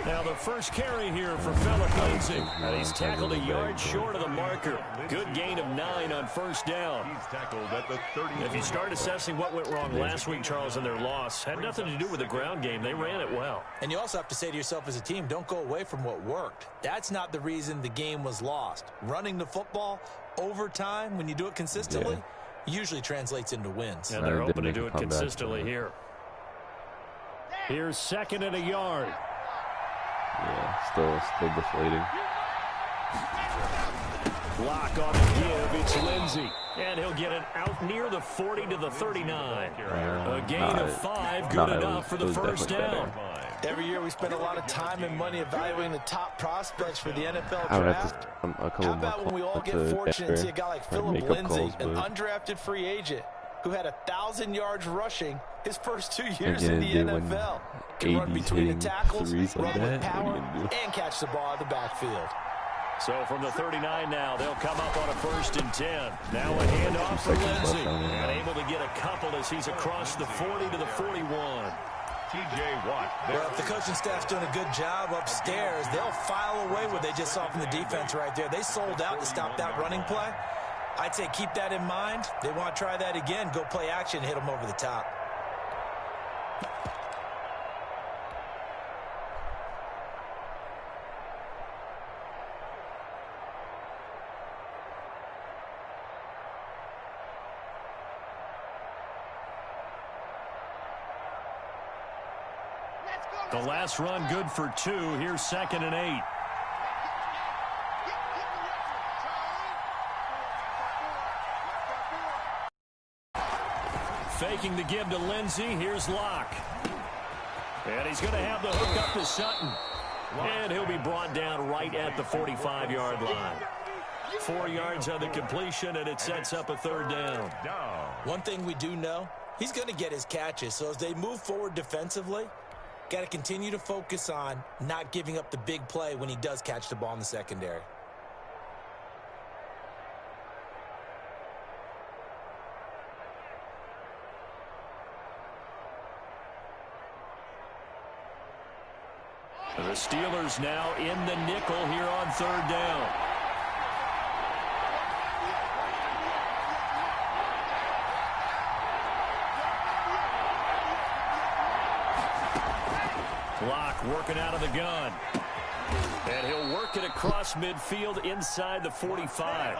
Now the first carry here for Phillip Lindsay. And he's tackled a yard short of the marker. Good gain of 9 on first down. He's tackled at the 30. If you start assessing what went wrong last week, Charles, in their loss, had nothing to do with the ground game. They ran it well. And you also have to say to yourself as a team, don't go away from what worked. That's not the reason the game was lost. Running the football over time, when you do it consistently, usually translates into wins. And they're open to do it consistently here. Here's second and a yard. Yeah, still deflating. Block on the give. It's Lindsay. And he'll get it out near the 40 to the 39. A gain of 5, good enough for the first down. Every year we spend a lot of time and money evaluating the top prospects for the NFL I would have draft. to a couple How about when we all get fortunate to see a guy like Phillip Lindsay, an undrafted free agent, who had 1,000 yards rushing his first 2 years in the NFL. Can run between the tackles, run with power, and catch the ball out of the backfield. So from the 39 now, they'll come up on a 1st and 10. Now a handoff for Lindsay. And able to get a couple as he's across the 40 to the 41. T.J. Watt. Well, if the coaching staff's doing a good job upstairs, they'll file away what they just saw from the defense right there. They sold out to stop that running play. I'd say keep that in mind. They want to try that again. Go play action, hit them over the top. The last run good for 2. Here's 2nd and 8. Faking the give to Lindsay. Here's Locke. And he's going to have the hook up to Sutton. And he'll be brought down right at the 45-yard line. 4 yards on the completion, and it sets up a 3rd down. One thing we do know, he's going to get his catches. So as they move forward defensively, got to continue to focus on not giving up the big play when he does catch the ball in the secondary. The Steelers now in the nickel here on 3rd down. Locke working out of the gun. And he'll work it across midfield inside the 45.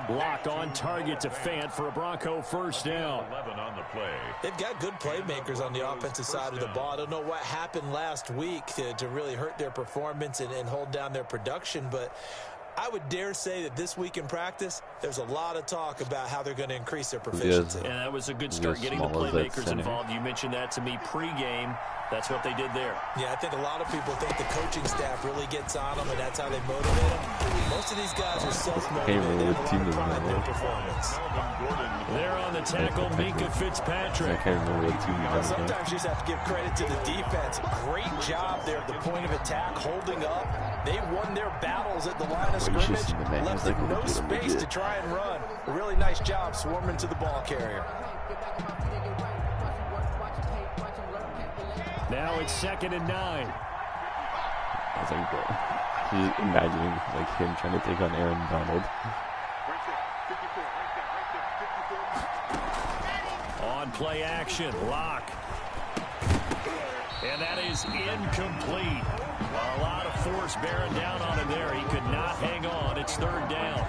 Locke on target to Fant for a Bronco 1st down. 11 on the play. They've got good playmakers on the offensive side of the ball. I don't know what happened last week to really hurt their performance and hold down their production, but I would dare say that this week in practice, there's a lot of talk about how they're going to increase their proficiency. And that was a good start getting the playmakers involved. You mentioned that to me pregame. That's what they did there. Yeah, I think a lot of people think the coaching staff really gets on them, and that's how they motivate them. Most of these guys are self-motivated. They have a lot of pride in their performance. There on the tackle, Minka Fitzpatrick. I can't remember what team you have. Sometimes you just have to give credit to the defense. Great job there at the point of attack, holding up. They won their battles at the line of scrimmage, left them no space to try and run. A really nice job swarming to the ball carrier. Now it's 2nd and 9. I was like, bro, just imagining like him trying to take on Aaron Donald. On play action, Locke. And that is incomplete. A lot of force bearing down on him there. He could not hang on. It's 3rd down.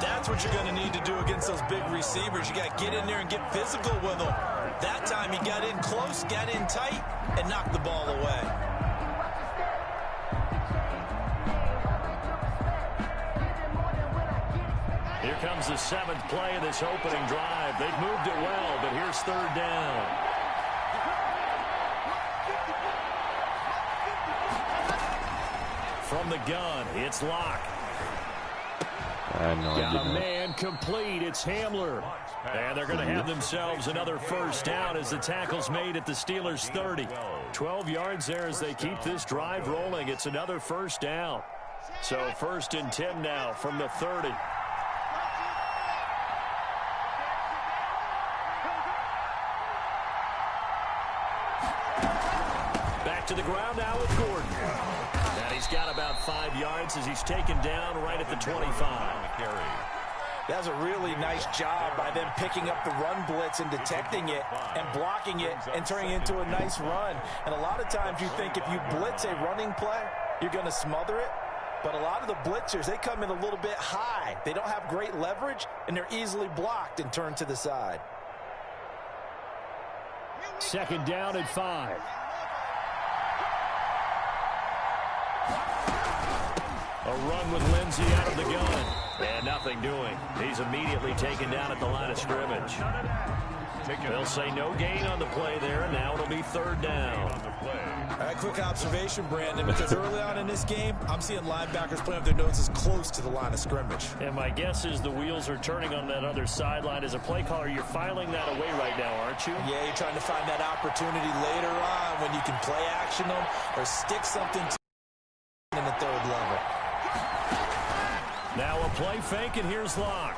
That's what you're going to need to do against those big receivers. You got to get in there and get physical with them. That time he got in close, got in tight, and knocked the ball away. Here comes the 7th play of this opening drive. They've moved it well, but here's 3rd down. from the gun. It's Locke. Got a man complete. It's Hamler. And they're going to have themselves another first down as the tackle's made at the Steelers' 30. 12 yards there as they keep this drive rolling. It's another first down. So 1st and 10 now from the 30. Back to the ground now with Gordon. And he's got about 5 yards as he's taken down right at the 25. That's a really nice job by them picking up the run blitz and detecting it and blocking it and turning it into a nice run. And a lot of times you think if you blitz a running play, you're going to smother it. But a lot of the blitzers, they come in a little bit high. They don't have great leverage, and they're easily blocked and turned to the side. 2nd down at 5. A run with Lindsey out of the gun. And nothing doing. He's immediately taken down at the line of scrimmage. They'll say no gain on the play there, and now it'll be 3rd down. All right, quick observation, Brandon, because early on in this game, I'm seeing linebackers playing with their noses close to the line of scrimmage. And my guess is the wheels are turning on that other sideline. As a play caller, you're filing that away right now, aren't you? Yeah, you're trying to find that opportunity later on when you can play action them or stick something to in the 3rd level. Now a play fake, and here's Locke.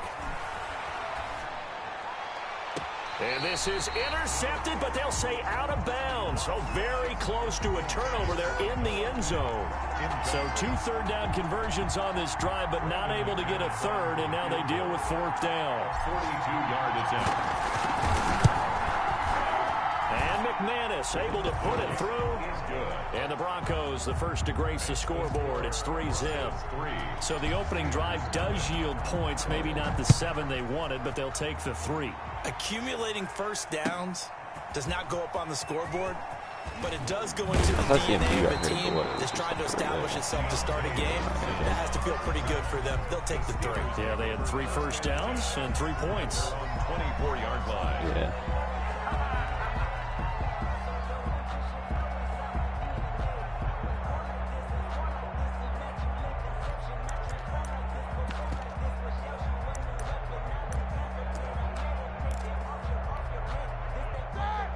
And this is intercepted, but they'll say out of bounds. So very close to a turnover there in the end zone. So 2 3rd down conversions on this drive, but not able to get a 3rd, and now they deal with 4th down. 42-yard attempt. And McManus able to put it through. And the Broncos, the first to grace the scoreboard. It's 3-zip. So the opening drive does yield points. Maybe not the 7 they wanted, but they'll take the 3. Accumulating first downs does not go up on the scoreboard, but it does go into the DNA of a team that's trying to establish itself to start a game. That has to feel pretty good for them. They'll take the 3. Yeah, they had 3 first downs and 3 points. 24-yard line. Yeah.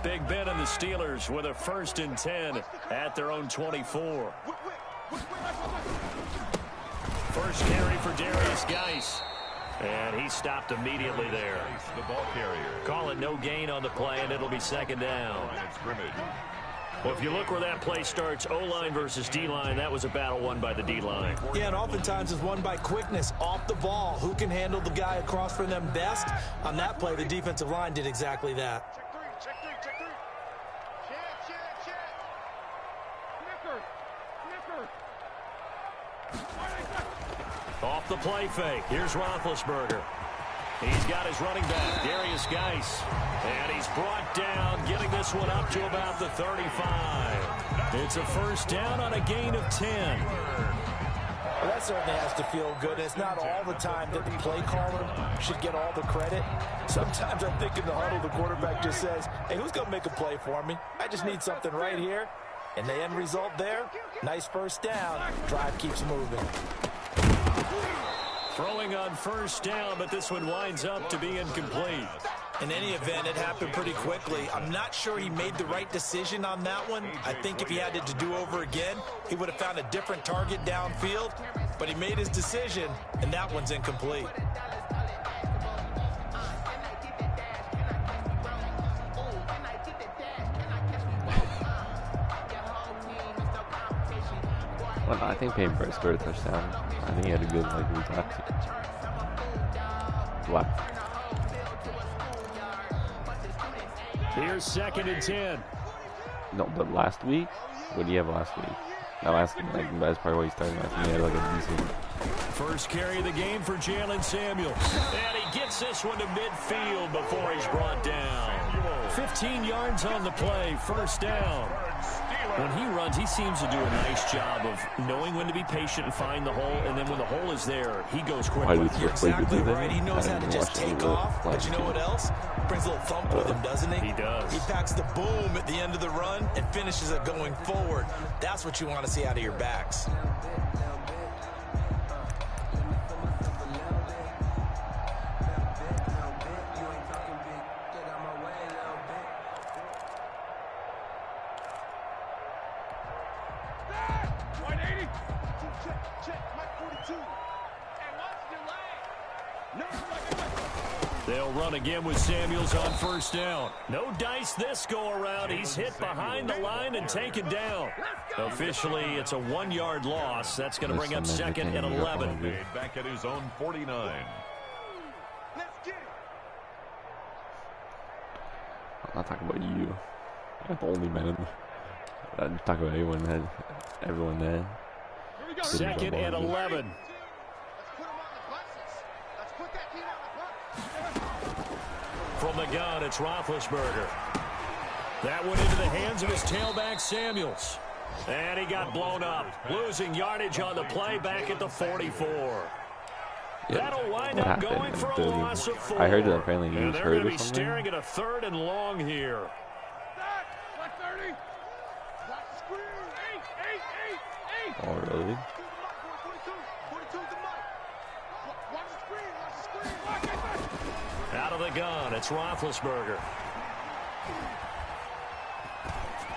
Big Ben and the Steelers with a 1st and 10 at their own 24. First carry for Darius Geis. And he stopped immediately there. The ball carrier. Call it no gain on the play, and it'll be 2nd down. Well, if you look where that play starts, O-line versus D-line, that was a battle won by the D-line. Yeah, and oftentimes it's won by quickness off the ball. Who can handle the guy across from them best? On that play, the defensive line did exactly that. Off the play fake. Here's Roethlisberger. He's got his running back, Darius Geis. And he's brought down, getting this one up to about the 35. It's a 1st down on a gain of 10. Well, that certainly has to feel good. It's not all the time that the play caller should get all the credit. Sometimes I think in the huddle, the quarterback just says, hey, who's going to make a play for me? I just need something right here. And the end result there, nice 1st down. Drive keeps moving. Throwing on 1st down, but this one winds up to be incomplete. In any event, it happened pretty quickly. I'm not sure he made the right decision on that one. I think if he had it to do over again, he would have found a different target downfield. But he made his decision, and that one's incomplete. Well, no, I think Payne Price scored a touchdown. I think he had a good left. Here's 2nd and 10. No, but last week? What do you have last week? Not last week. That's probably why he started last week. He had like a decent. First carry of the game for Jalen Samuels. And he gets this one to midfield before he's brought down. 15 yards on the play. 1st down. When he runs, he seems to do a nice job of knowing when to be patient and find the hole, and then when the hole is there, he goes quickly. You're exactly right. He knows how to just take off, but you know what else? Brings a little thump with him, doesn't he? He does. He packs the boom at the end of the run and finishes it going forward. That's what you want to see out of your backs. They'll run again with Samuels on first down. No dice this go-around. He's hit behind the line and taken down. Officially, it's a 1-yard loss. That's going to bring up second and 11. Back at his own 49. I'm not talking about you. You're the only man in the... I'm talking about everyone there. Second and 11. From the gun, it's Roethlisberger. That went into the hands of his tailback, Samuels. And he got blown up, losing yardage on the play back at the 44. Yeah, that'll wind up going for a loss of 4. I heard that apparently he was they're hurt going to or be something. staring at a 3rd and long here. Oh, really? Out of the gun, it's Roethlisberger.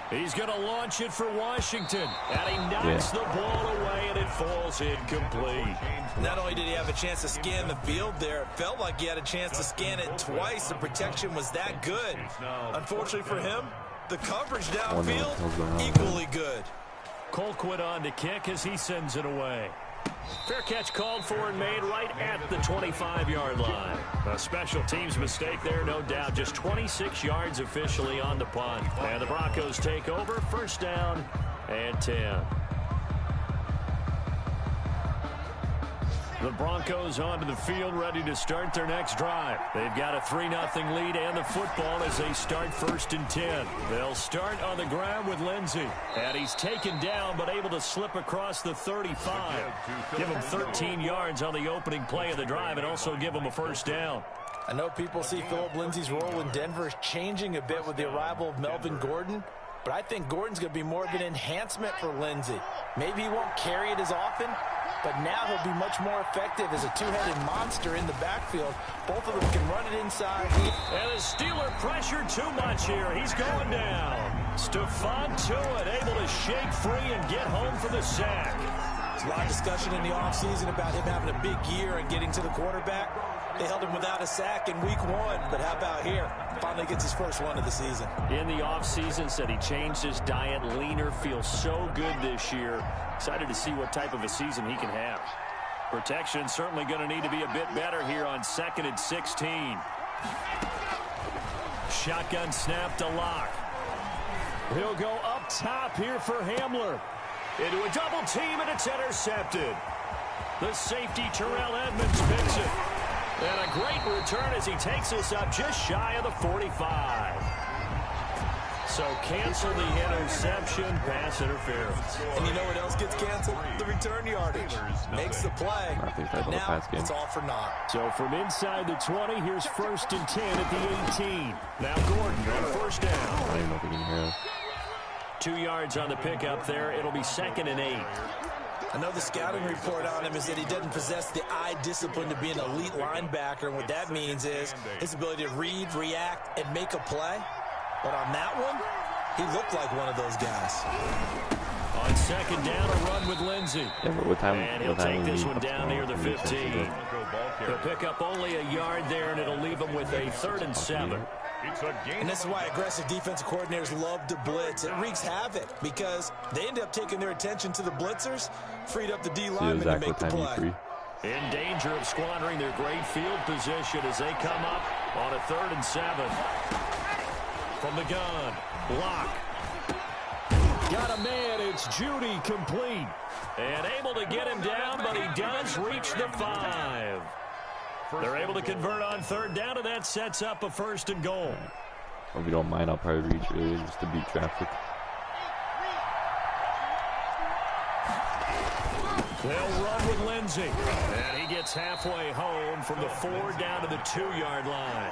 He's going to launch it for Washington. And he knocks the ball away, and it falls incomplete. Not only did he have a chance to scan the field there, it felt like he had a chance to scan it twice. The protection was that good. Unfortunately for him, the coverage downfield, equally good. Colquitt on to kick as he sends it away. Fair catch called for and made right at the 25-yard line. A special teams mistake there, no doubt. Just 26 yards officially on the punt. And the Broncos take over, first down and 10. The Broncos onto the field, ready to start their next drive. They've got a 3-0 lead and the football as they start first and 10. They'll start on the ground with Lindsey. And he's taken down but able to slip across the 35. Give him 13 yards on the opening play of the drive and also give him a first down. I know people see Phillip Lindsay's role in Denver changing a bit with the arrival of Melvin Gordon, but I think Gordon's going to be more of an enhancement for Lindsay. Maybe he won't carry it as often, but now he'll be much more effective as a two-headed monster in the backfield. Both of them can run it inside. And the Steeler pressure too much here. He's going down. Stephon Tuitt able to shake free and get home for the sack. There's a lot of discussion in the offseason about him having a big year and getting to the quarterback. They held him without a sack in week 1, but how about here? Finally gets his first one of the season. In the offseason, said he changed his diet, leaner, feels so good this year. Excited to see what type of a season he can have. Protection certainly going to need to be a bit better here on 2nd and 16. Shotgun snap to Locke. He'll go up top here for Hamler. Into a double team, and it's intercepted. The safety, Terrell Edmonds, picks it. And a great return as he takes us up just shy of the 45. So cancel the interception, pass interference. And you know what else gets canceled? The return yardage. Makes the play. Now it's all for naught. So from inside the 20, here's first and 10 at the 18. Now Gordon on first down. I don't even know if we can hear us. 2 yards on the pickup there. It'll be 2nd and 8. I know the scouting report on him is that he doesn't possess the eye discipline to be an elite linebacker. And what that means is his ability to read, react, and make a play. But on that one, he looked like one of those guys. On 2nd down, a run with Lindsey. Yeah, but what time? And he'll take this one down near the 15. He'll pick up only a yard there, and it'll leave him with a 3rd and 7. And this is why aggressive defensive coordinators love to blitz. It wreaks havoc because they end up taking their attention to the blitzers, freed up the D linemen to make the play. In danger of squandering their great field position as they come up on a 3rd and 7. From the gun, Locke. Got a man, it's Judy, complete. And able to get him down, but he does reach the 5. They're able to convert on 3rd down, and that sets up a 1st and goal. If you don't mind, I'll probably reach earlier just to beat traffic. They'll run with Lindsey. And he gets halfway home from the 4 down to the 2-yard line.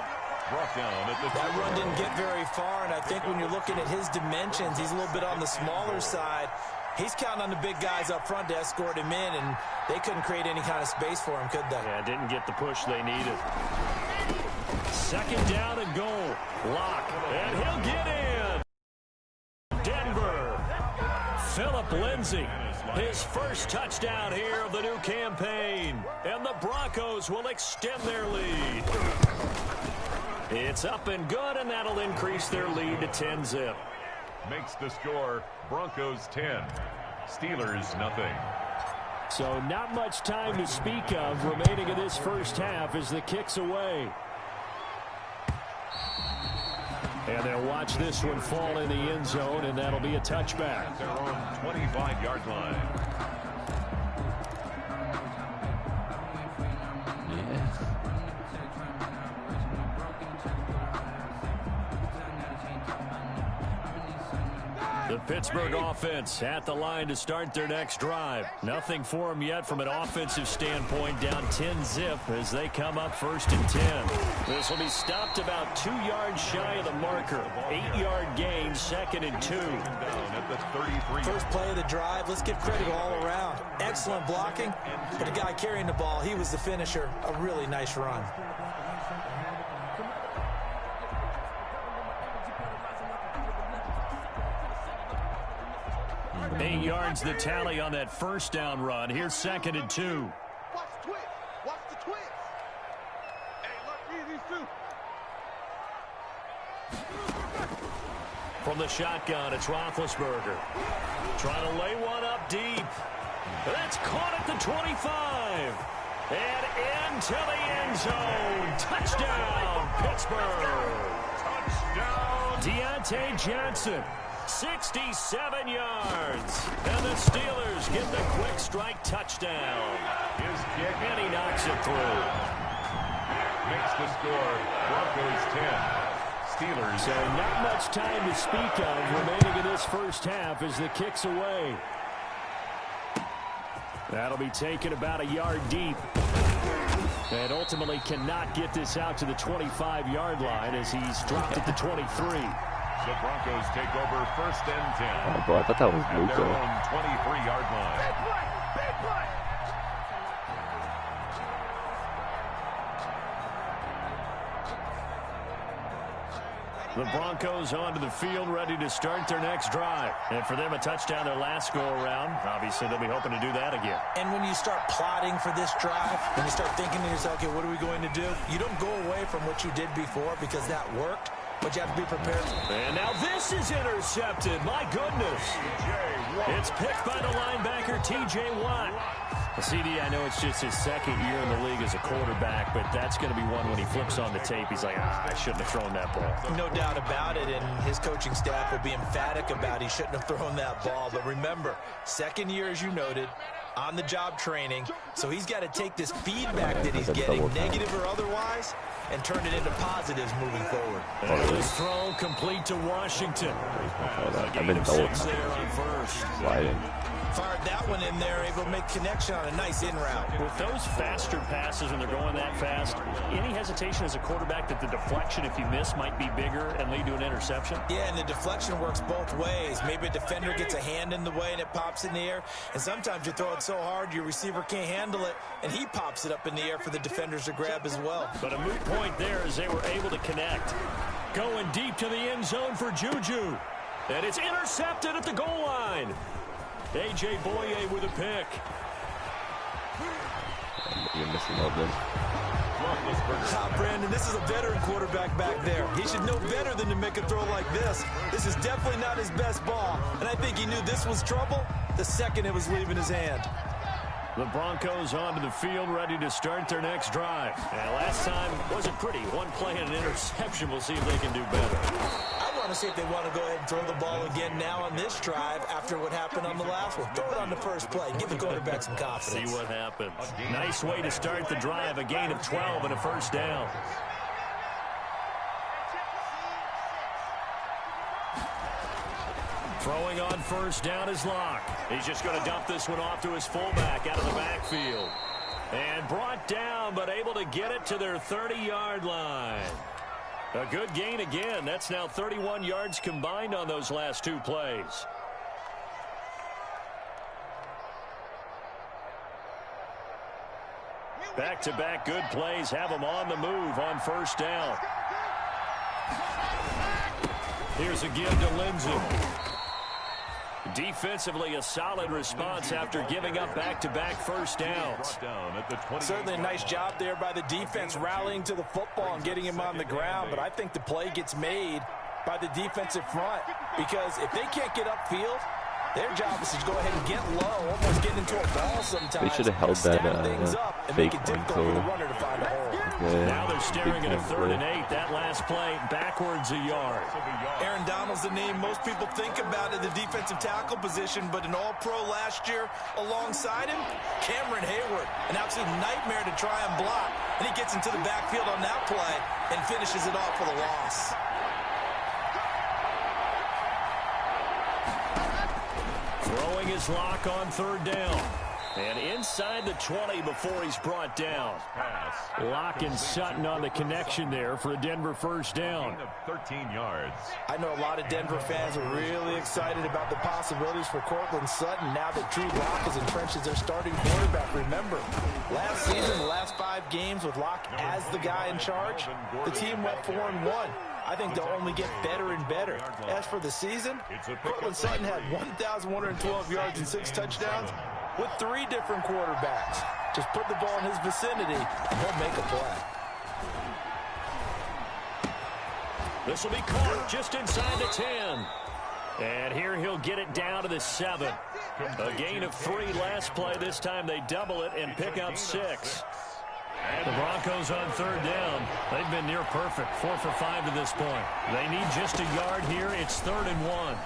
Brought down at the That run didn't get very far, and I think when you're looking at his dimensions, he's a little bit on the smaller side. He's counting on the big guys up front to escort him in, and they couldn't create any kind of space for him, could they? Yeah, didn't get the push they needed. 2nd down and goal. Lock, and he'll get in. Denver. Phillip Lindsay, his first touchdown here of the new campaign. And the Broncos will extend their lead. It's up and good, and that'll increase their lead to 10-zip. makes the score Broncos 10, Steelers nothing. So not much time to speak of remaining in this first half as the kick's away. And they'll watch this one fall in the end zone, and that'll be a touchback. At their own 25-yard line. The Pittsburgh offense at the line to start their next drive. Nothing for them yet from an offensive standpoint, down 10-zip as they come up 1st and 10. This will be stopped about 2 yards shy of the marker. 8-yard gain, 2nd and 2. Down at the 33. First play of the drive, let's give credit all around. Excellent blocking, but the guy carrying the ball, he was the finisher. A really nice run. Eight yards the tally on that first down run. Here's 2nd and 2. Watch the twist. Watch the twist. Hey, look, these two. From the shotgun, it's Roethlisberger. Trying to lay one up deep. That's caught at the 25. And into the end zone. Touchdown, Pittsburgh. Touchdown. Deontay Johnson. 67 yards. And the Steelers get the quick strike touchdown. His kick. And he knocks it through. Makes the score Broncos 10, Steelers. So not much time to speak of remaining in this first half as the kick's away. That'll be taken about a yard deep. And ultimately cannot get this out to the 25-yard line as he's dropped at the 23. The Broncos take over 1st and 10. Oh, bro, I thought that was At their Luka. own 23-yard line. Big play. Big play. The Broncos onto the field, ready to start their next drive. And for them, a touchdown their last go-around. Obviously, they'll be hoping to do that again. And when you start plotting for this drive, when you start thinking to yourself, okay, what are we going to do? You don't go away from what you did before because that worked, but you have to be prepared. And now this is intercepted. My goodness. It's picked by the linebacker, T.J. Watt. Well, CD, I know it's just his 2nd year in the league as a quarterback, but that's going to be one when he flips on the tape. He's like, I shouldn't have thrown that ball. No doubt about it, and his coaching staff will be emphatic about he shouldn't have thrown that ball. But remember, 2nd year, as you noted, on-the-job training, so he's got to take this feedback that he's getting, negative or otherwise, and turn it into positives moving forward. This throw complete to Washington. I've been told. There on first. Sliding. Fired that one in there, able to make connection on a nice in route. With those faster passes when they're going that fast, any hesitation as a quarterback that the deflection, if you miss, might be bigger and lead to an interception? Yeah, and the deflection works both ways. Maybe a defender gets a hand in the way and it pops in the air, and sometimes you throw it so hard your receiver can't handle it, and he pops it up in the air for the defenders to grab as well. But a moot point there as they were able to connect. Going deep to the end zone for Juju. And it's intercepted at the goal line. A.J. Boye with a pick. You're missing all this. Brandon, this is a veteran quarterback back there. He should know better than to make a throw like this. This is definitely not his best ball, and I think he knew this was trouble the second it was leaving his hand. The Broncos onto the field, ready to start their next drive. And last time wasn't pretty. One play and an interception. We'll see if they can do better. I want to see if they want to go ahead and throw the ball again now on this drive after what happened on the last one. Throw it on the first play. Give the quarterback some confidence. See what happens. Nice way to start the drive. A gain of 12 and a first down. Throwing on first down is Locke. He's just going to dump this one off to his fullback out of the backfield. And brought down, but able to get it to their 30-yard line. A good gain again. That's now 31 yards combined on those last two plays. Back-to-back good plays have them on the move on first down. Here's a give to Lindsey. Defensively, a solid response after giving up back-to-back first downs. Certainly a nice job there by the defense rallying to the football and getting him on the ground, but I think the play gets made by the defensive front because if they can't get upfield, their job is to go ahead and get low, almost get into a ball sometimes. They should have held that fake one until now they're staring at a 3rd and 8. That last play backwards a yard. Aaron Donald's the name most people think about at the defensive tackle position, but an all-pro last year alongside him, Cameron Hayward, an absolute nightmare to try and block. And he gets into the backfield on that play and finishes it off for the loss. Throwing his Lock on 3rd down. And inside the 20 before he's brought down. Lock and Sutton on the connection there for a Denver first down. 13 yards. I know a lot of Denver fans are really excited about the possibilities for Cortland Sutton now that Drew Lock is entrenched as their starting quarterback. Remember, last season, the last 5 games with Lock as the guy in charge, the team went 4-1. I think they'll only get better and better. As for the season, Cortland Sutton had 1,112 yards and 6 touchdowns with 3 different quarterbacks. Just put the ball in his vicinity, and he'll make a play. This will be caught just inside the 10. And here he'll get it down to the 7. A gain of 3 last play. This time they double it and pick up 6. The Broncos on 3rd down. They've been near perfect, 4 for 5 to this point. They need just a yard here. It's 3rd and 1.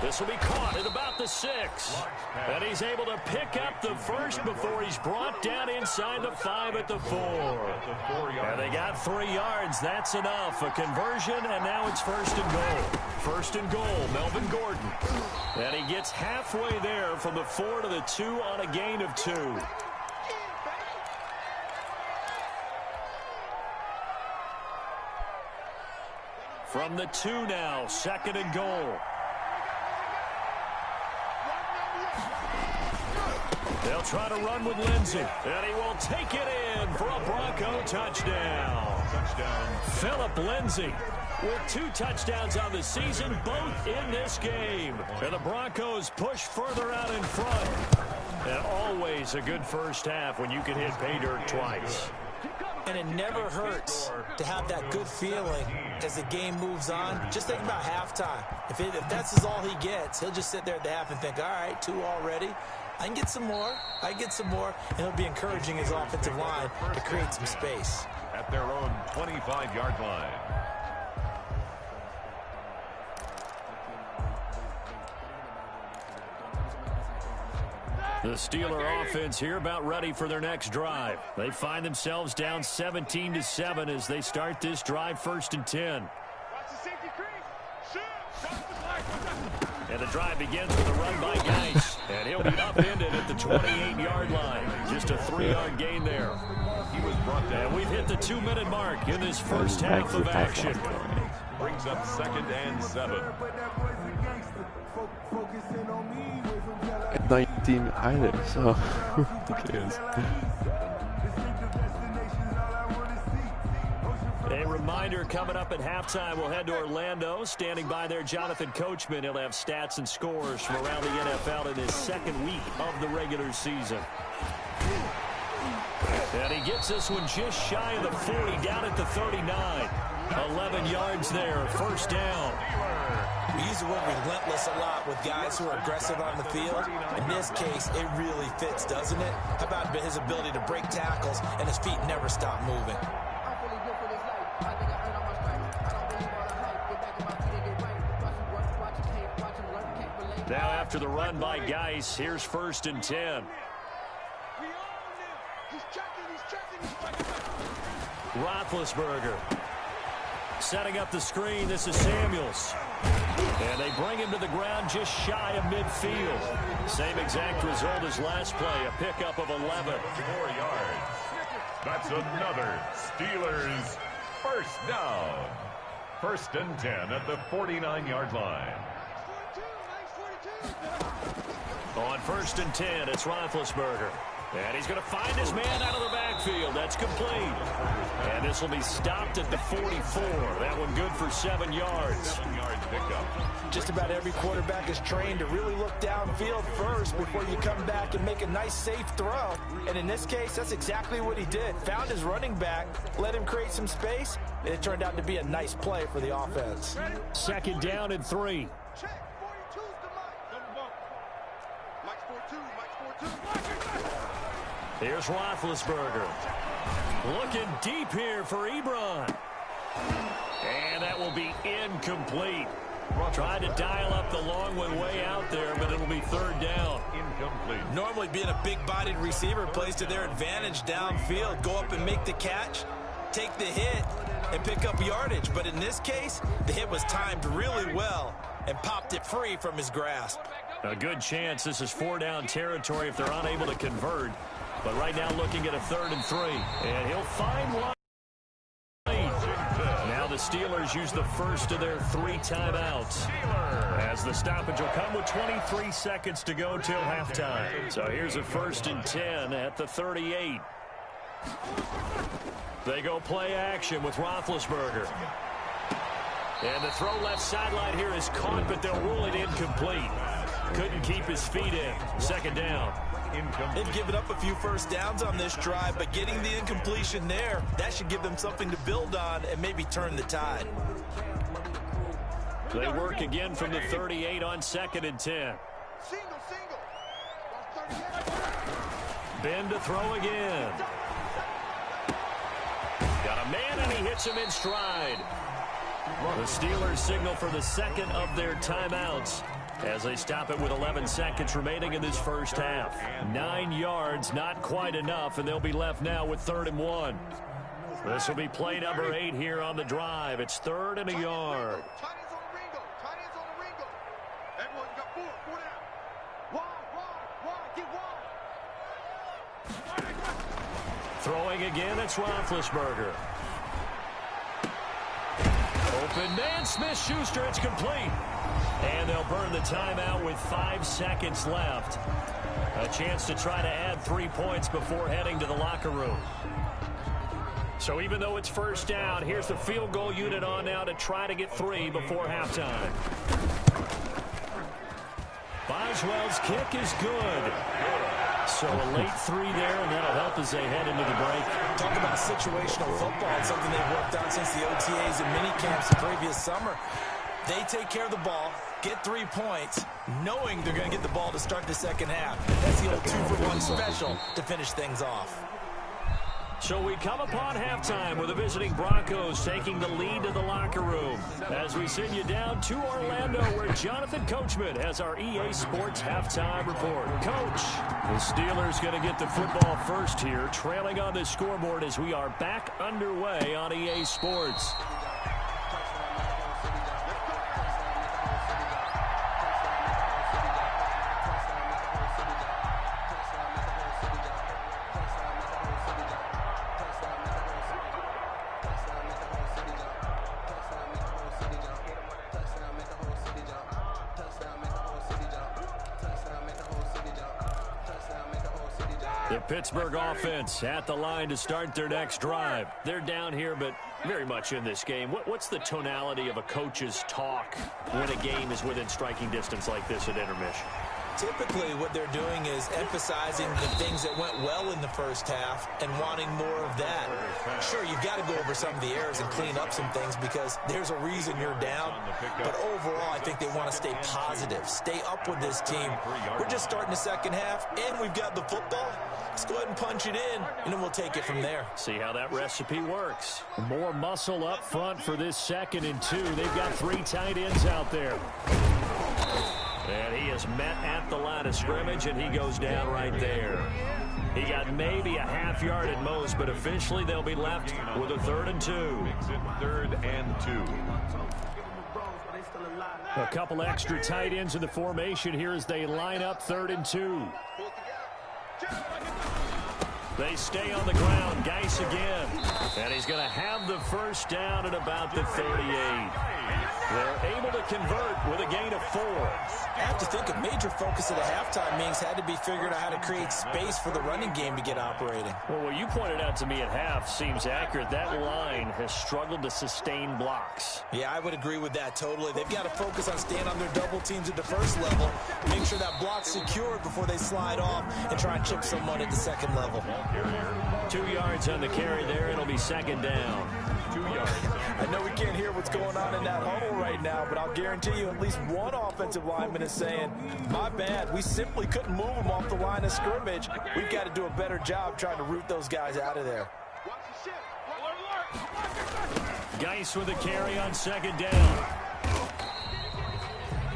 This will be caught at about the 6. And he's able to pick up the first before he's brought down inside the 5 at the 4. And they got 3 yards. That's enough. A conversion, and now it's 1st and goal. 1st and goal, Melvin Gordon. And he gets halfway there from the 4 to the 2 on a gain of 2. From the 2 now, 2nd and goal. They'll try to run with Lindsey, and he will take it in for a Bronco touchdown. Phillip Lindsey with 2 touchdowns on the season, both in this game. And the Broncos push further out in front. And always a good first half when you can hit pay dirt twice. And it never hurts to have that good feeling as the game moves on. Just think about halftime. If that's all he gets, he'll just sit there at the half and think, all right, 2 already. I can get some more. I get some more. And he'll be encouraging his offensive line to create some space. At their own 25-yard line. The Steeler offense here about ready for their next drive. They find themselves down 17-7 as they start this drive 1st and 10. And the drive begins with a run by Geis. And he'll be upended at the 28-yard line. Just a 3-yard gain there. He was brought down. And we've hit the 2-minute mark in this first half of action. Brings up 2nd and 7. At 19 either, so who cares? A reminder coming up at halftime, we'll head to Orlando. Standing by there, Jonathan Coachman. He'll have stats and scores from around the NFL in his 2nd week of the regular season. And he gets this one just shy of the 40, down at the 39. 11 yards there, 1st down. We use the word relentless a lot with guys who are aggressive on the field. In this case, it really fits, doesn't it? How about his ability to break tackles and his feet never stop moving? Now after the run by Geis, here's 1st and 10. Roethlisberger. Setting up the screen, this is Samuels. And they bring him to the ground just shy of midfield. Same exact result as last play, a pickup of 11. 4 yards. That's another Steelers first down. 1st and 10 at the 49-yard line. On 1st and 10, it's Roethlisberger. And he's going to find his man out of the backfield. That's complete. And this will be stopped at the 44. That one good for 7 yards. 7 yards pickup. Just about every quarterback is trained to really look downfield first before you come back and make a nice, safe throw. And in this case, that's exactly what he did. Found his running back, let him create some space, and it turned out to be a nice play for the offense. 2nd down and 3. Check. 42's the Mike. Mike's 42. Here's Roethlisberger. Looking deep here for Ebron. And that will be incomplete. Tried to dial up the long one way out there, but it'll be 3rd down. Incomplete. Normally being a big-bodied receiver plays to their advantage downfield. Go up and make the catch, take the hit, and pick up yardage. But in this case, the hit was timed really well and popped it free from his grasp. A good chance this is 4-down territory if they're unable to convert. But right now looking at a 3rd and 3. And he'll find one. Now the Steelers use the first of their 3 timeouts. As the stoppage will come with 23 seconds to go till halftime. So here's a 1st and 10 at the 38. They go play action with Roethlisberger. And the throw left sideline here is caught, but they'll rule it incomplete. Couldn't keep his feet in. 2nd down. They've given up a few first downs on this drive, but getting the incompletion there, that should give them something to build on and maybe turn the tide. They work again from the 38 on 2nd and 10. Ben to throw again. Got a man, and he hits him in stride. The Steelers signal for the 2nd of their timeouts as they stop it with 11 seconds remaining in this first half. 9 yards, not quite enough, and they'll be left now with 3rd and 1. This will be play number 8 here on the drive. It's 3rd and a yard. Throwing again, it's Roethlisberger. Open man, Smith-Schuster, it's complete. And they'll burn the timeout with 5 seconds left. A chance to try to add 3 points before heading to the locker room. So even though it's 1st down, here's the field goal unit on now to try to get 3 before halftime. Boswell's kick is good. So a late 3 there, and that'll help as they head into the break. Talk about situational football. It's something they've worked on since the OTAs and minicamps the previous summer. They take care of the ball, get 3 points, knowing they're going to get the ball to start the 2nd half. That's the old 2-for-1 special to finish things off. So we come upon halftime with the visiting Broncos taking the lead to the locker room. As we send you down to Orlando, where Jonathan Coachman has our EA Sports halftime report. Coach, the Steelers going to get the football first here, trailing on the scoreboard as we are back underway on EA Sports. The Pittsburgh offense at the line to start their next drive. They're down here, but very much in this game. What's the tonality of a coach's talk when a game is within striking distance like this at intermission? Typically, what they're doing is emphasizing the things that went well in the first half and wanting more of that. Sure, you've got to go over some of the errors and clean up some things because there's a reason you're down. But overall, I think they want to stay positive, stay up with this team. We're just starting the second half, and we've got the football. Let's go ahead and punch it in, and then we'll take it from there. See how that recipe works. More muscle up front for this 2nd and 2. They've got 3 tight ends out there. And he is met at the line of scrimmage, and he goes down right there. He got maybe a half yard at most, but officially they'll be left with a 3rd and 2. Makes it 3rd and 2. A couple extra tight ends in the formation here as they line up 3rd and 2. They stay on the ground. Geis again. And he's going to have the first down at about the 38. They're able to convert with a gain of 4. I have to think a major focus of the halftime meetings had to be figuring out how to create space for the running game to get operating. Well, what you pointed out to me at half seems accurate. That line has struggled to sustain blocks. Yeah, I would agree with that totally. They've got to focus on staying on their double teams at the first level, make sure that block's secured before they slide off and try and chip someone at the second level. 2 yards on the carry there. It'll be 2nd down. 2 yards. I know we can't hear what's going on in that huddle right now, but I'll guarantee you at least one offensive lineman is saying, my bad, we simply couldn't move them off the line of scrimmage. We've got to do a better job trying to root those guys out of there. Geis with a carry on 2nd down.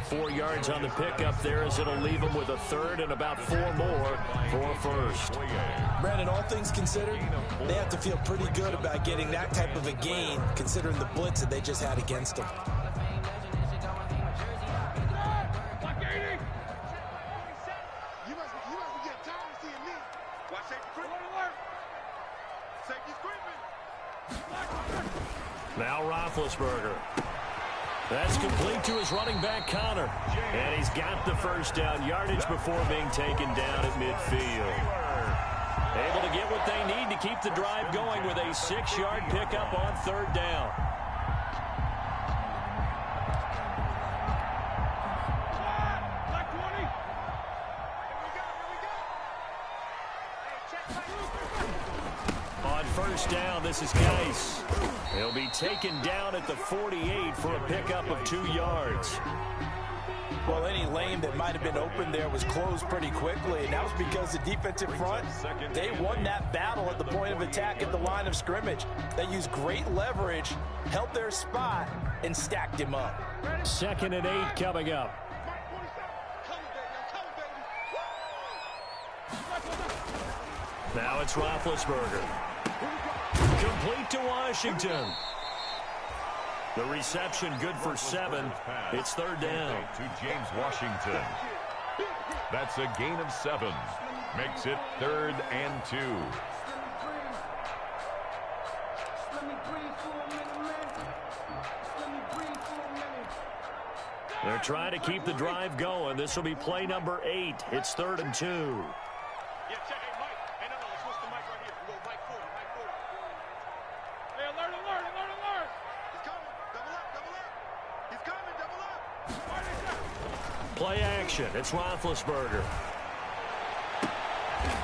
4 yards on the pickup there as it'll leave them with a 3rd and about 4 more for a 1st. Brandon, all things considered, they have to feel pretty good about getting that type of a gain considering the blitz that they just had against them. Now Roethlisberger. That's complete to his running back, Connor. And he's got the first down yardage before being taken down at midfield. Able to get what they need to keep the drive going with a 6-yard pickup on 3rd down. On 1st down, this is Geis. He'll be taken down at the 48 for a pickup of 2 yards. Well, any lane that might have been open there was closed pretty quickly, and that was because the defensive front, they won that battle at the point of attack at the line of scrimmage. They used great leverage, held their spot, and stacked him up. 2nd and 8 coming up. Now it's Roethlisberger. Complete to Washington. The reception good for 7. It's 3rd down. To James Washington. That's a gain of 7. Makes it 3rd and 2. They're trying to keep the drive going. This will be play number 8. It's 3rd and 2. Play action. It's Roethlisberger.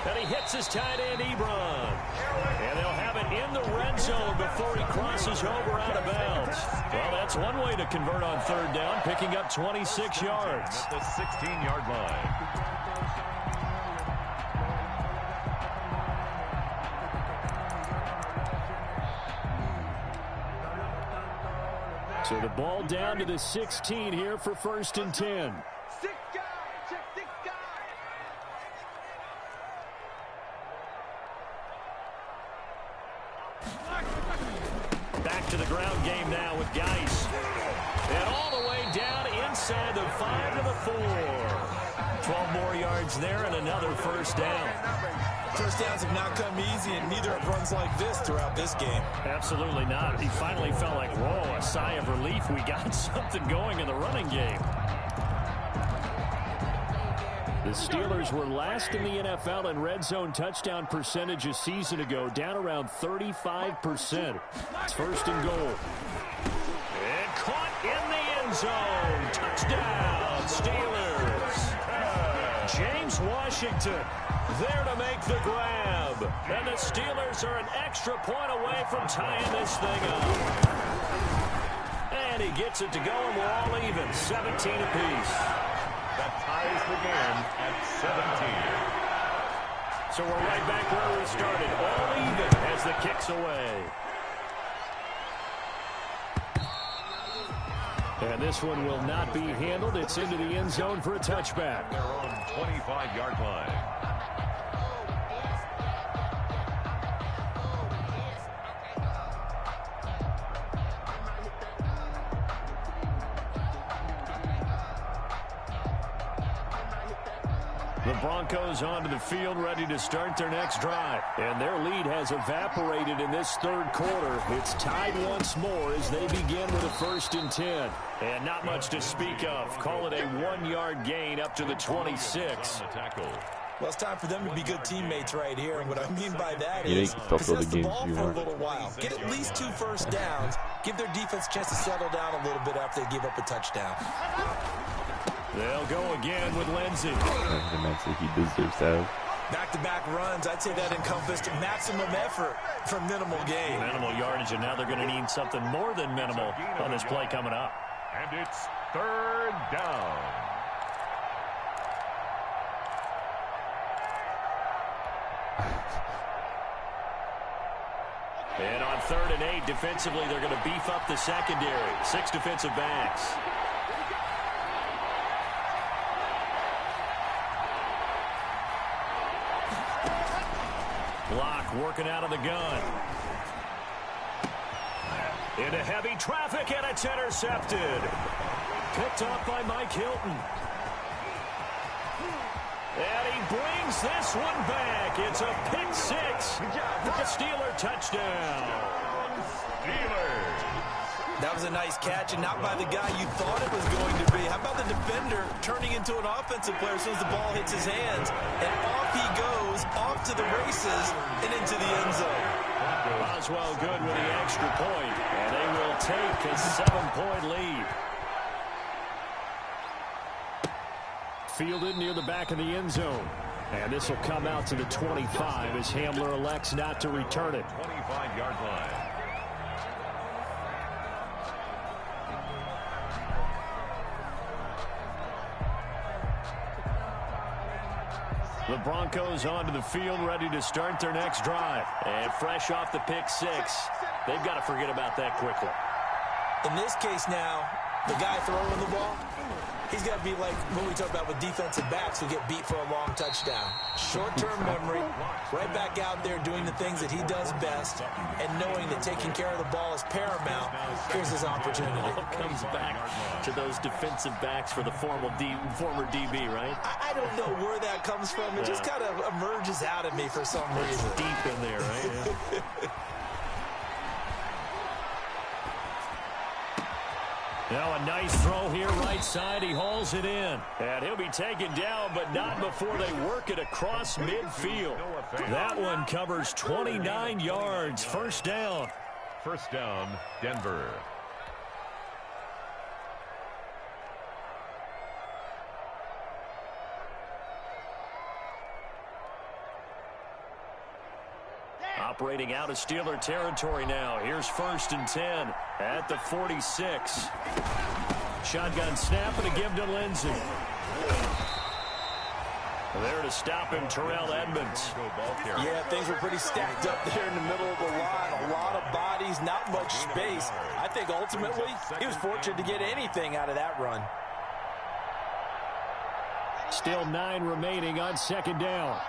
And he hits his tight end, Ebron. And they'll have it in the red zone before he crosses over out of bounds. Well, that's one way to convert on 3rd down, picking up 26 yards. At the 16-yard line. So the ball down to the 16 here for 1st and 10. Back to the ground game now with Geis. And all the way down inside the 5 to the 4. 12 more yards there and another 1st down. First downs have not come easy, and neither have runs like this throughout this game. Absolutely not. He finally felt like, whoa, a sigh of relief. We got something going in the running game. The Steelers were last in the NFL in red zone touchdown percentage a season ago, down around 35%. It's 1st and goal. And caught in the end zone. Touchdown, Steelers. James Washington there to make the grab. And the Steelers are an extra point away from tying this thing up. And he gets it to go, and we're all even, 17 apiece. That ties the game at 17. So we're right back where we started, all even as the kick's away. And this one will not be handled. It's into the end zone for a touchback. Their own 25-yard line. The Broncos onto the field, ready to start their next drive. And their lead has evaporated in this third quarter. It's tied once more as they begin with a 1st and 10. And not much to speak of. Call it a 1-yard gain up to the 26. Well, it's time for them to be good teammates right here. And what I mean by that You is can still possess the the game ball if you for a want. little while. Get at least 2 first downs. Give their defense a chance to settle down a little bit after they give up a touchdown. They'll go again with Lindsey. The match that he deserves to have. Back-to-back runs, I'd say that encompassed maximum effort for minimal gain. Minimal yardage, and now they're going to need something more than minimal on this play coming up. And it's 3rd down. And on 3rd and 8, defensively, they're going to beef up the secondary. 6 defensive backs. Block working out of the gun. Into heavy traffic, and it's intercepted. Picked up by Mike Hilton. And he brings this one back. It's a pick 6. The Steeler touchdown. Steelers. That was a nice catch, and not by the guy you thought it was going to be. How about the defender turning into an offensive player as soon as the ball hits his hands? And off he goes, off to the races, and into the end zone. Boswell good with the extra point, and they will take a 7-point lead. Fielded near the back of the end zone. And this will come out to the 25 as Hamler elects not to return it. 25-yard line. The Broncos onto the field, ready to start their next drive. And fresh off the pick 6, they've got to forget about that quickly. In this case now, the guy throwing the ball, he's got to be like what we talk about with defensive backs who get beat for a long touchdown. Short-term memory, right back out there doing the things that he does best, and knowing that taking care of the ball is paramount. Here's his opportunity. All comes back to those defensive backs for the former DB, right? I don't know where that comes from. It just kind of emerges out of me for some reason. Deep in there, right? Yeah. Now a nice throw here right side. He hauls it in. And he'll be taken down, but not before they work it across midfield. That one covers 29 yards. 1st down. 1st down, Denver. Operating out of Steeler territory now. Here's 1st and 10 at the 46. Shotgun snap and a give to Lindsey. There to stop him, Terrell Edmonds. Yeah, things were pretty stacked up there in the middle of the line. A lot of bodies, not much space. I think ultimately he was fortunate to get anything out of that run. Still 9 remaining on 2nd down.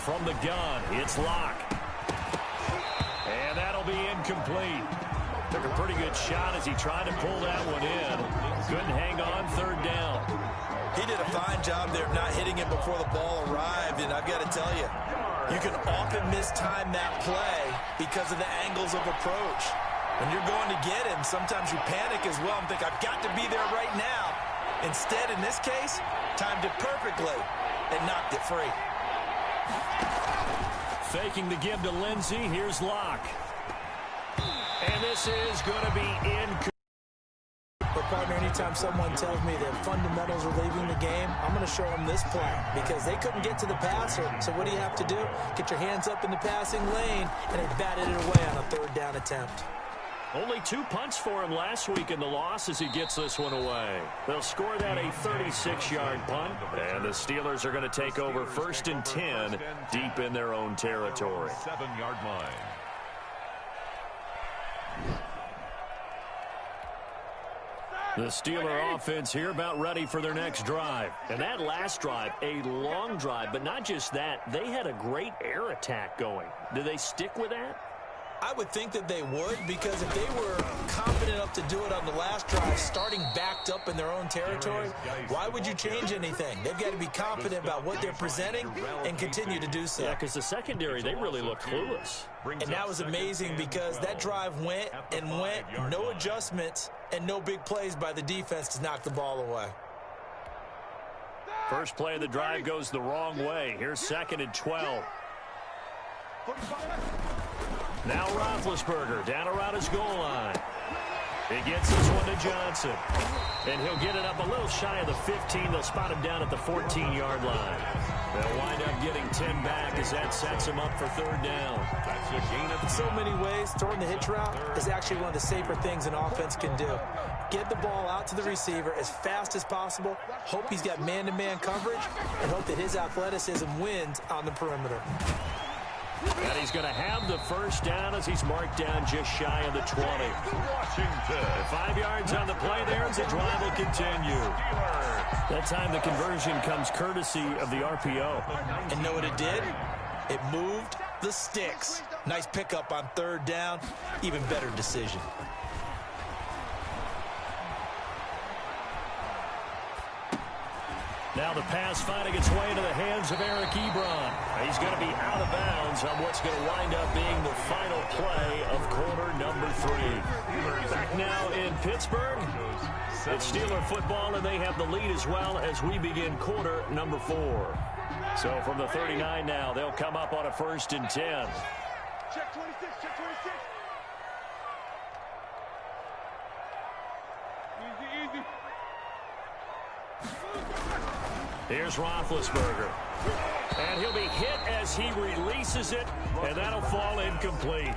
From the gun, it's Locke. And that'll be incomplete. Took a pretty good shot as he tried to pull that one in. Couldn't hang on 3rd down. He did a fine job there of not hitting it before the ball arrived, and I've got to tell you, you can often mistime that play because of the angles of approach. When you're going to get him, sometimes you panic as well and think, I've got to be there right now. Instead, in this case, timed it perfectly and knocked it free. Faking the give to Lindsey. Here's Locke. And this is going to be incomplete. But, partner, anytime someone tells me that fundamentals are leaving the game, I'm going to show them this play because they couldn't get to the passer. So what do you have to do? Get your hands up in the passing lane, and they batted it away on a 3rd down attempt. Only 2 punts for him last week in the loss as he gets this one away. They'll score that a 36-yard punt, and the Steelers are going to take over 1st and 10 deep in their own territory. 7-yard line. The Steeler offense here about ready for their next drive. And that last drive, a long drive, but not just that. They had a great air attack going. Do they stick with that? I would think that they would, because if they were confident enough to do it on the last drive, starting backed up in their own territory, why would you change anything? They've got to be confident about what they're presenting and continue to do so. Yeah, because the secondary, they really look clueless. And that was amazing because that drive went and went, no adjustments and no big plays by the defense to knock the ball away. First play of the drive goes the wrong way. Here's 2nd and 12. Now Roethlisberger down around his goal line. He gets this one to Johnson. And he'll get it up a little shy of the 15. They'll spot him down at the 14-yard line. They'll wind up getting 10 back as that sets him up for 3rd down. In so many ways, throwing the hitch route is actually one of the safer things an offense can do. Get the ball out to the receiver as fast as possible, hope he's got man-to-man coverage, and hope that his athleticism wins on the perimeter. And he's going to have the 1st down as he's marked down just shy of the 20. Washington. 5 yards on the play there as the drive will continue. That time the conversion comes courtesy of the RPO. And know what it did? It moved the sticks. Nice pickup on 3rd down. Even better decision. Now the pass finding its way into the hands of Eric Ebron. He's going to be out of bounds on what's going to wind up being the final play of quarter number 3. Back now in Pittsburgh. It's Steeler football, and they have the lead as well as we begin quarter number 4. So from the 39 now, they'll come up on a 1st and 10. Check 26, check 26. Easy, easy. Here's Roethlisberger. And he'll be hit as he releases it, and that'll fall incomplete.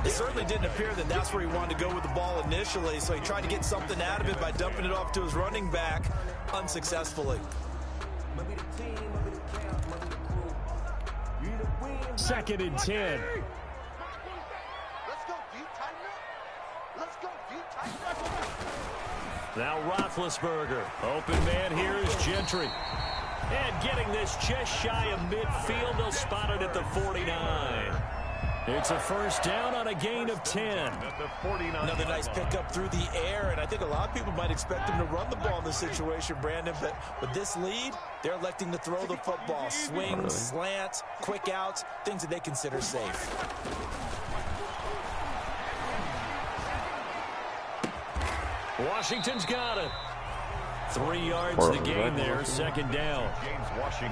It certainly didn't appear that that's where he wanted to go with the ball initially, so he tried to get something out of it by dumping it off to his running back unsuccessfully. 2nd and 10. Let's go deep, tighten up. Let's go deep, tighten up. Now Roethlisberger. Open man here is Gentry. And getting this just shy of midfield, they'll spot it at the 49. It's a 1st down on a gain of 10. Another nice pickup through the air, and I think a lot of people might expect him to run the ball in this situation, Brandon, but with this lead, they're electing to throw the football. Swings, slants, quick outs, things that they consider safe. Washington's got it. 3 yards to gain there, 2nd down.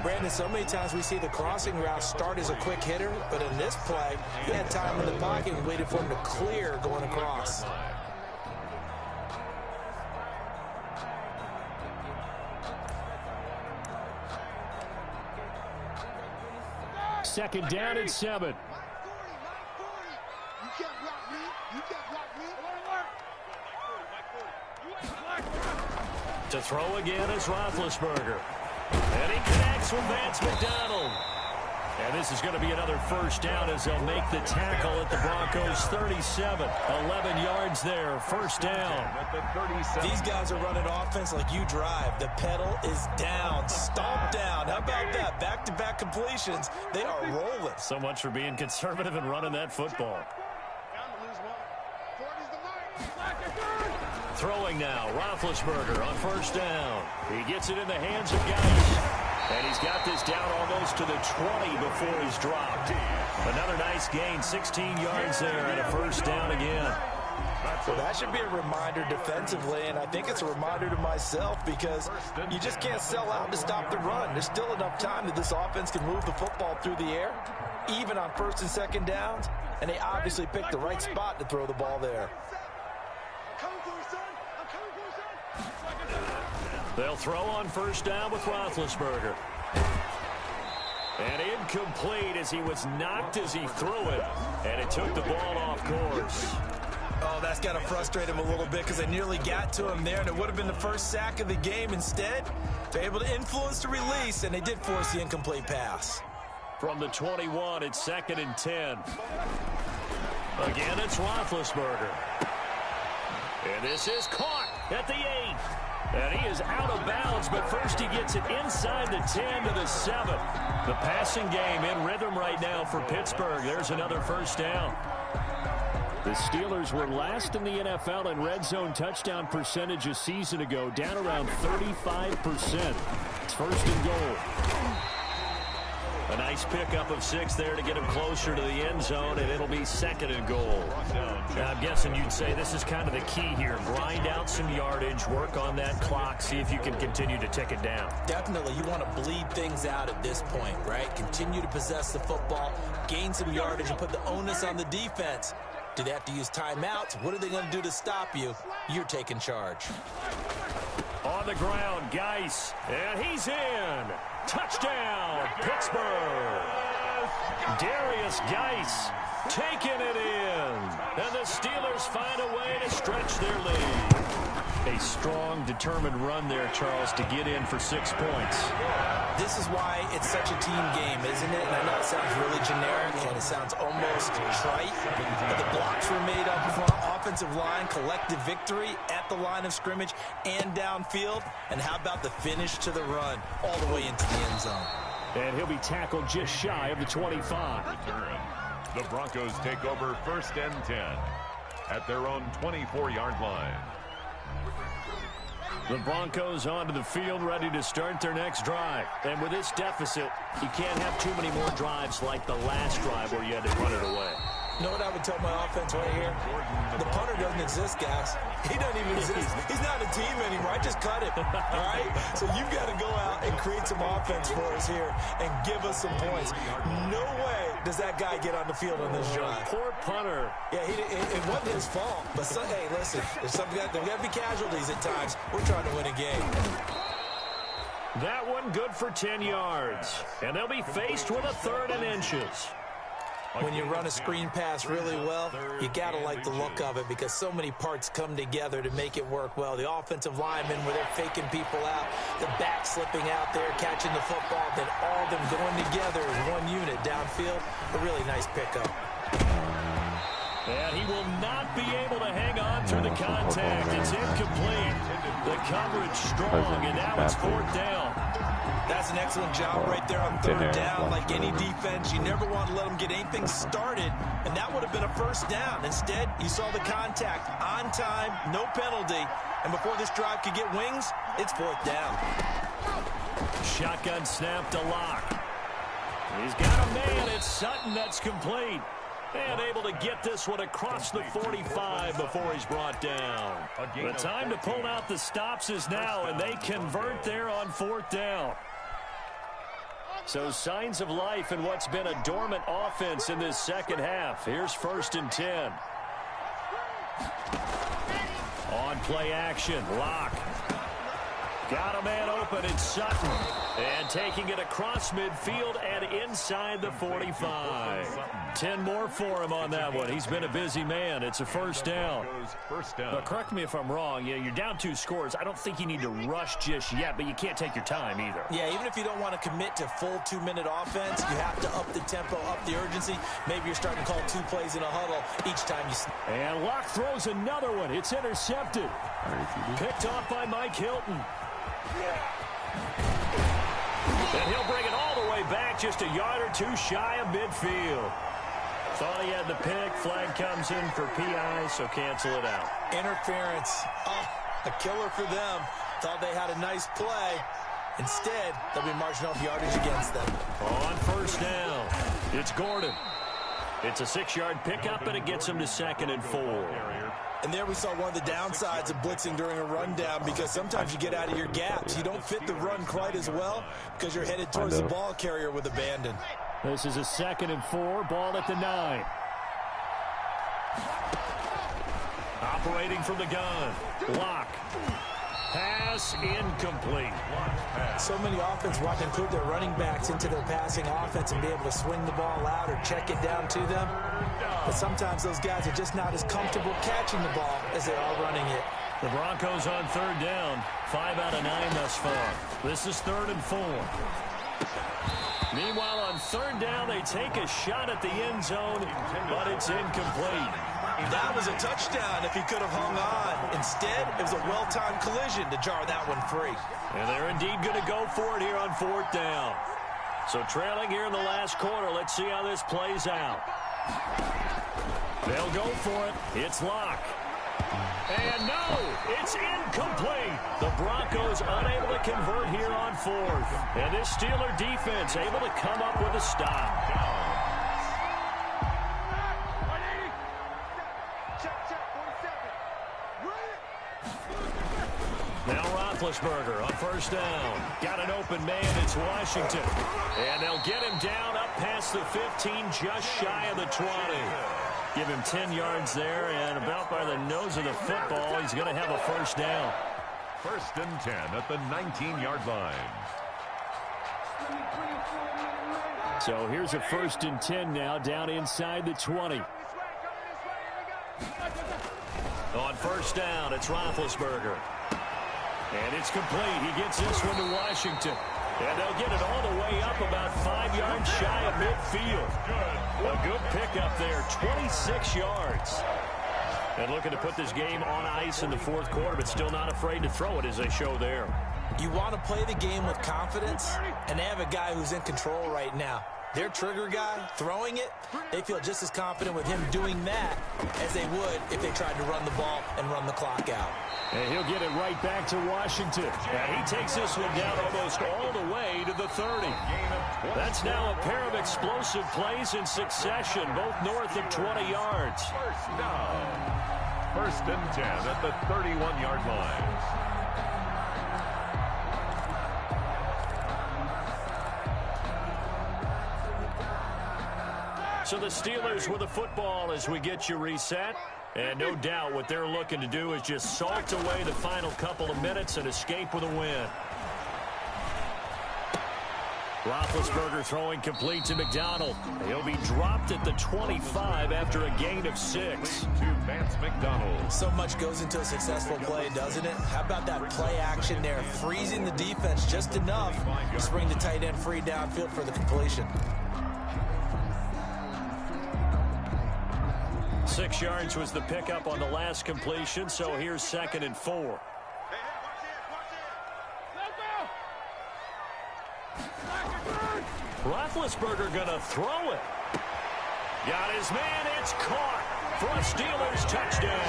Brandon, so many times we see the crossing route start as a quick hitter, but in this play, he had time in the pocket and waited for him to clear going across. Second down and 7. 940. You can't block me. You can't block me. To throw again is Roethlisberger. And he connects with Vance McDonald. And this is going to be another 1st down as they'll make the tackle at the Broncos 37. 11 yards there, 1st down. These guys are running offense like you drive. The pedal is down, stomp down. How about that? Back-to-back completions. They are rolling. So much for being conservative and running that football. Throwing now, Roethlisberger on 1st down. He gets it in the hands of Geis. And he's got this down almost to the 20 before he's dropped. Another nice gain, 16 yards there, and a 1st down again. Well, that should be a reminder defensively, and I think it's a reminder to myself because you just can't sell out to stop the run. There's still enough time that this offense can move the football through the air, even on 1st and 2nd downs, and they obviously picked the right spot to throw the ball there. They'll throw on 1st down with Roethlisberger. And incomplete as he was knocked as he threw it. And it took the ball off course. Oh, that's got to frustrate him a little bit because they nearly got to him there, and it would have been the 1st sack of the game. Instead, they're able to influence the release, and they did force the incomplete pass. From the 21, it's 2nd and 10. Again, it's Roethlisberger. And this is caught. at the 8. And he is out of bounds, but first he gets it inside the 10 to the 7. The passing game in rhythm right now for Pittsburgh. There's another first down. The Steelers were last in the NFL in red zone touchdown percentage a season ago, down around 35%. It's first and goal. A nice pickup of 6 there to get him closer to the end zone, and it'll be second and goal. Now, I'm guessing you'd say this is kind of the key here. Grind out some yardage, work on that clock, see if you can continue to tick it down. Definitely, you want to bleed things out at this point, right? Continue to possess the football, gain some yardage, and put the onus on the defense. Do they have to use timeouts? What are they going to do to stop you? You're taking charge. On the ground, Geis, and he's in. Touchdown, Pittsburgh. Darius Geis taking it in. And the Steelers find a way to stretch their lead. A strong, determined run there, Charles, to get in for 6 points. This is why it's such a team game, isn't it? And I know it sounds really generic and it sounds almost trite, but the blocks were made up front, offensive line, collective victory at the line of scrimmage and downfield. And how about the finish to the run all the way into the end zone? And he'll be tackled just shy of the 25. Return. The Broncos take over first and 10 at their own 24-yard line. The Broncos onto the field, ready to start their next drive. And with this deficit, you can't have too many more drives like the last drive where you had to punt it away. You know what I would tell my offense right here? The punter doesn't exist, guys. He doesn't even exist. He's not a team anymore. I just cut him, all right? So you've got to go out and create some offense for us here and give us some points. No way does that guy get on the field on this drive. Poor punter. Yeah, it wasn't his fault. But, hey, listen, there's got to be casualties at times. We're trying to win a game. That one good for 10 yards. And they'll be faced with a 3rd and inches. When you run a screen pass really well, you got to like the look of it because so many parts come together to make it work well. The offensive linemen where they're faking people out, the back slipping out there, catching the football, then all of them going together as one unit downfield. A really nice pickup. And he will not be able to hang on through the contact. It's incomplete. The coverage strong, and now it's 4th down. That's an excellent job right there on 3rd down. Like any defense, you never want to let them get anything started, and that would have been a first down. Instead, you saw the contact on time, no penalty, and before this drive could get wings, it's 4th down. Shotgun snap to Locke. He's got a man. It's Sutton that's complete. And able to get this one across the 45 before he's brought down. The time to pull out the stops is now, and they convert there on 4th down. So signs of life in what's been a dormant offense in this second half. Here's 1st and 10. On play action, Locke. Got a man open, it's Sutton. And taking it across midfield and inside the 45. 10 more for him on that one. He's been a busy man. It's a first down. But correct me if I'm wrong. You're down 2 scores. I don't think you need to rush just yet, but you can't take your time either. Yeah, even if you don't want to commit to full 2-minute offense, you have to up the tempo, up the urgency. Maybe you're starting to call 2 plays in a huddle each time you... And Locke throws another one. It's intercepted. Picked off by Mike Hilton. And he'll bring it all the way back, just a yard or 2 shy of midfield. Thought he had the pick. Flag comes in for PI, so cancel it out. Interference. Oh, a killer for them. Thought they had a nice play. Instead, they'll be marching off yardage against them. On first down, it's Gordon. It's a 6-yard pickup, and it gets him to 2nd and 4. And there we saw one of the downsides of blitzing during a rundown because sometimes you get out of your gaps. You don't fit the run quite as well because you're headed towards the ball carrier with abandon. This is a 2nd and 4, ball at the 9. Operating from the gun, Locke. Pass incomplete. So many offenses want to include their running backs into their passing offense and be able to swing the ball out or check it down to them. But sometimes those guys are just not as comfortable catching the ball as they are running it. The Broncos on 3rd down, 5 out of 9 thus far. This is 3rd and 4. Meanwhile, on 3rd down, they take a shot at the end zone, but it's incomplete. That was a touchdown if he could have hung on. Instead, it was a well-timed collision to jar that one free. And they're indeed going to go for it here on 4th down. So trailing here in the last quarter. Let's see how this plays out. They'll go for it. It's Locke. And no, it's incomplete. The Broncos unable to convert here on 4th. And this Steeler defense able to come up with a stop. Now Roethlisberger on 1st down. Got an open man. It's Washington. And they'll get him down up past the 15, just shy of the 20. Give him 10 yards there, and about by the nose of the football, he's going to have a 1st down. 1st and 10 at the 19-yard line. So here's a 1st and 10 now, down inside the 20. On 1st down, it's Roethlisberger. And it's complete. He gets this one to Washington. And they'll get it all the way up about 5 yards shy of midfield. A good pickup there, 26 yards. And looking to put this game on ice in the 4th quarter, but still not afraid to throw it as they show there. You want to play the game with confidence, and they have a guy who's in control right now. Their trigger guy, throwing it, they feel just as confident with him doing that as they would if they tried to run the ball and run the clock out. And he'll get it right back to Washington. And he takes this one down almost all the way to the 30. That's now a pair of explosive plays in succession, both north of 20 yards. 1st down. 1st and 10 at the 31-yard line. So the Steelers with the football as we get you reset. And no doubt what they're looking to do is just salt away the final couple of minutes and escape with a win. Roethlisberger throwing complete to McDonald. He'll be dropped at the 25 after a gain of 6. To Vance McDonald. So much goes into a successful play, doesn't it? How about that play action there, freezing the defense just enough to bring the tight end free downfield for the completion. 6 yards was the pickup on the last completion, so here's 2nd and 4. Roethlisberger gonna throw it. Got his man, it's caught for a Steelers touchdown.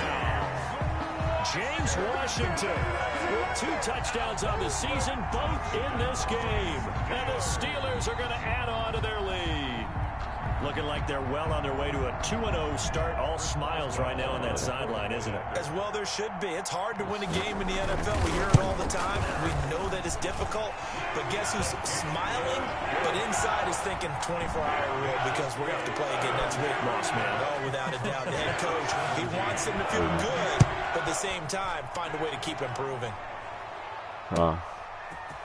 James Washington with 2 touchdowns on the season, both in this game. And the Steelers are gonna add on to their lead. Looking like they're well on their way to a 2-0 start. All smiles right now on that sideline, isn't it? As well there should be. It's hard to win a game in the NFL. We hear it all the time. We know that it's difficult. But guess who's smiling? But inside is thinking 24-hour rule because we're going to have to play again next week. Lost man. Oh, without a doubt. The head coach, he wants them to feel good, but at the same time, find a way to keep improving. Oh.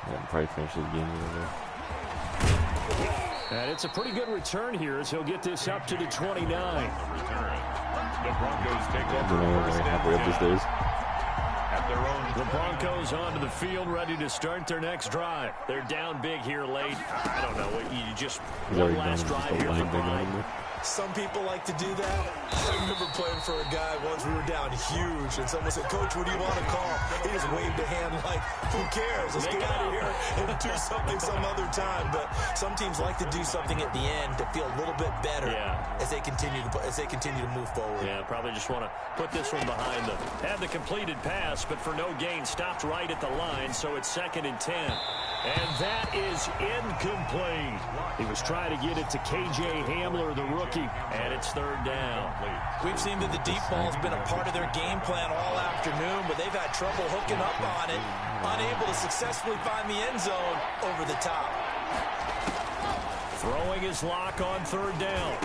Yeah, probably finish this game over there. And it's a pretty good return here as he'll get this up to the 29. The Broncos take over halfway up the stairs. at their own. The Broncos onto the field, ready to start their next drive. They're down big here late. I don't know. You just one last drive here for Brian. Some people like to do that. I remember playing for a guy once. We were down huge, and someone said, "Coach, what do you want to call?" He just waved a hand like, "Who cares? Let's get out of here and do something some other time." But some teams like to do something at the end to feel a little bit better as they continue to move forward. Yeah, probably just want to put this one behind them. Had the completed pass, but for no gain, stopped right at the line. So it's 2nd and 10. And that is incomplete. He was trying to get it to K.J. Hamler, the rookie, and it's 3rd down. We've seen that the deep ball has been a part of their game plan all afternoon, but they've had trouble hooking up on it, unable to successfully find the end zone over the top. Throwing his lock on 3rd down.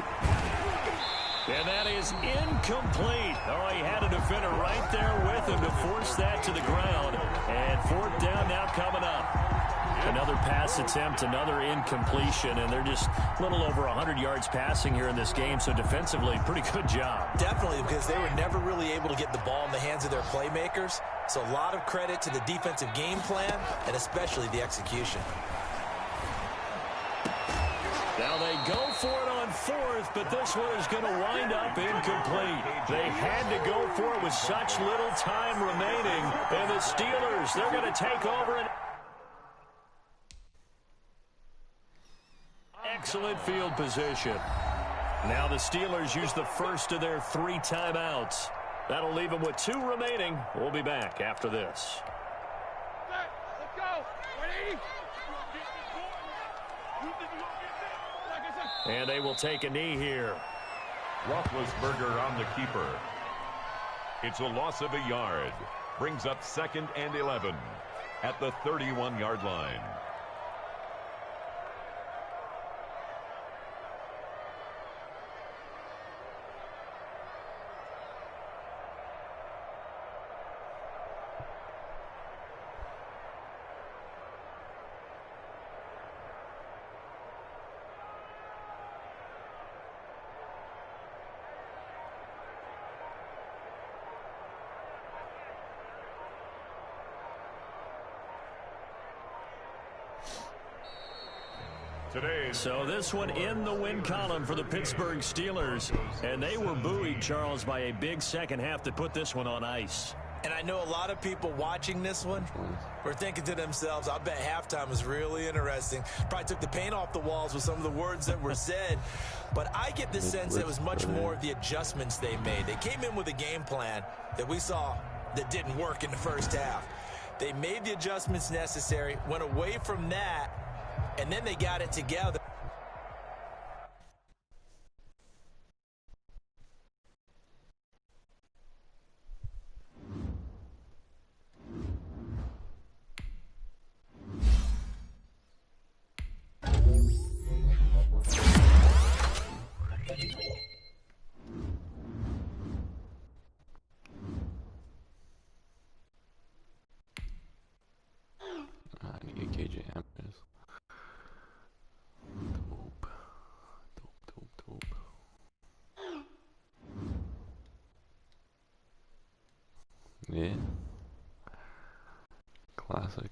And that is incomplete. Oh, he had a defender right there with him to force that to the ground. And 4th down now coming up. Another pass attempt, another incompletion, and they're just a little over 100 yards passing here in this game, so defensively, pretty good job. Definitely, because they were never really able to get the ball in the hands of their playmakers, so a lot of credit to the defensive game plan, and especially the execution. Now they go for it on fourth, but this one is going to wind up incomplete. They had to go for it with such little time remaining. And the Steelers, they're going to take over an excellent field position. Now the Steelers use the first of their 3 timeouts. That'll leave them with 2 remaining. We'll be back after this. Let's go. 180. And they will take a knee here. Roethlisberger on the keeper. It's a loss of a yard. Brings up 2nd and 11 at the 31-yard line. So this one in the win column for the Pittsburgh Steelers. And they were buoyed, Charles, by a big second half that put this one on ice. And I know a lot of people watching this one were thinking to themselves, I bet halftime was really interesting. Probably took the paint off the walls with some of the words that were said. But I get the sense it was much more of the adjustments they made. They came in with a game plan that we saw that didn't work in the first half. They made the adjustments necessary, went away from that, and then they got it together. I need to get KJ Hammers. Dope. Yeah. Classic.